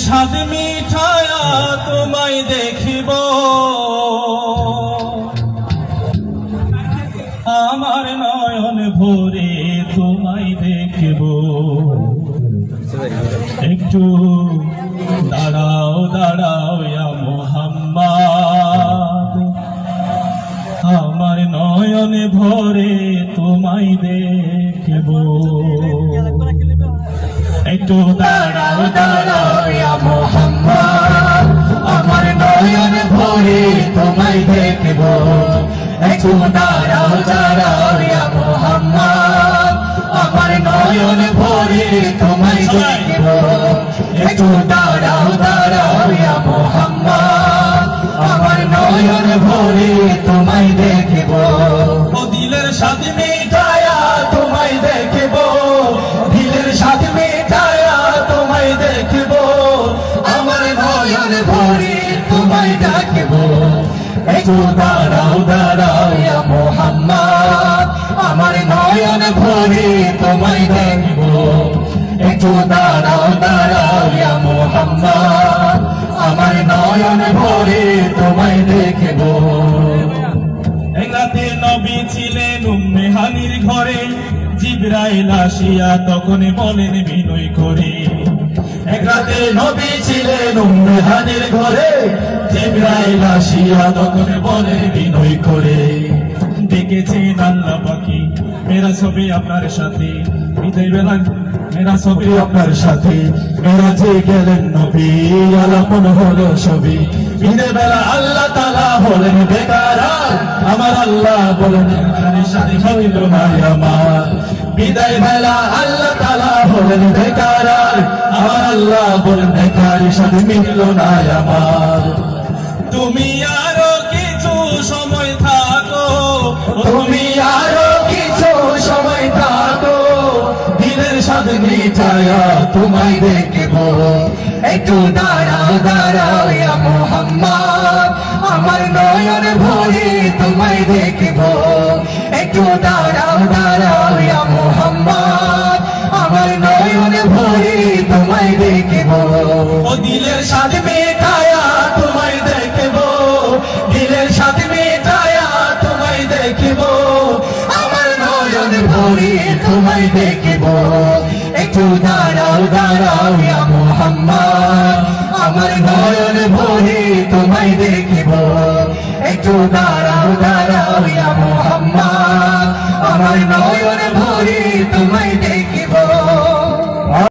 স্বাদ মিঠায়া তোমায় দেখিব, আমার নয়ন ভরে তোমায় দেখিব। একটু দাঁড়াও দাঁড়াও ইয়া মুহাম্মদ, আমার নয়ন ভরে তোমায় দেখিব। একটু দাঁড়াও দাঁড়াও ইয়া মুহাম্মদ, আমার নয়ন ভরে তোমায় দেখিব। একটু দাঁড়াও দাঁড়াও ইয়া মুহাম্মদ, আমার নয়ন ভরে তোমায় দেখিব। একটু দাঁড়াও দাঁড়াও ইয়া মুহাম্মদ, আমার নয়ন ভরে তোমায় দেখিব। ও দিলের স্বাদ মিঠায়া তোমায় দেখিব, দিলের স্বাদ মিঠায়া তোমায় দেখিব। আমার নয়ন ভরে তোমায় দেখিব। একটু দাঁড়াও দাঁড়াও ইয়া মুহাম্মদ, আমার নয়ন ভরে তোমায় দেখিব। একটু দাঁড়াও দাঁড়াও ইয়া মুহাম্মদ, আমার নয়ন ভরে তোমায় দেখিব। এক রাতে নবী ছিলেন উম্মে হানির ঘরে, জিবরাইল আসিয়া তখন বলেন বিনয় করে। এক রাতে নবী ছিলেন উম্মে হানির ঘরে, জিবরাইল আসিয়া তখন বলেন বিনয় করে। দেখেছেন আল্লাহ পাখি মেরা ছবি আপনার সাথে, বিদায় বেলা মেরা ছবি আপনার সাথে। মেরাজে গেলেন নবী আলাপন হলো সবই, বিদায় বেলা আল্লাহ তাআলা হলেন বেকার। আমার আল্লাহ বলেন সাথে হইল না আমার, বিদায় বেলা আল্লাহ তাআলা হলেন বেকার। আমার আল্লাহ বলেন বেকার সাথে মিলল না আমার। তুমি আরো কিছু সময় থাকো, তুমি আরো কিছু সময় থাকো, দিলের স্বাদ মিঠায়া তোমায় দেখিব। একটু দাঁড়াও দাঁড়াও ইয়া মুহাম্মদ, আমার নয়ন ভরে তোমায় দেখিব। একটু দাঁড়াও দাঁড়াও ইয়া মুহাম্মদ, আমার নয়ন ভরে তোমায় দেখিব। ও দিলের স্বাদ মিঠায়া তোমায় দেখিব, দিলের স্বাদ মিঠায়া তোমায় দেখিব। আমার নয়ন ভরে তোমায় দেখিব। একটু দাঁড়াও দাঁড়াও ইয়া মুহাম্মদ, আমার নয়ন ভরে তোমায় দেখিব। একটু দাঁড়াও দাঁড়াও ইয়া মুহাম্মদ, আমার নয়ন ভরে তোমায় দেখিব।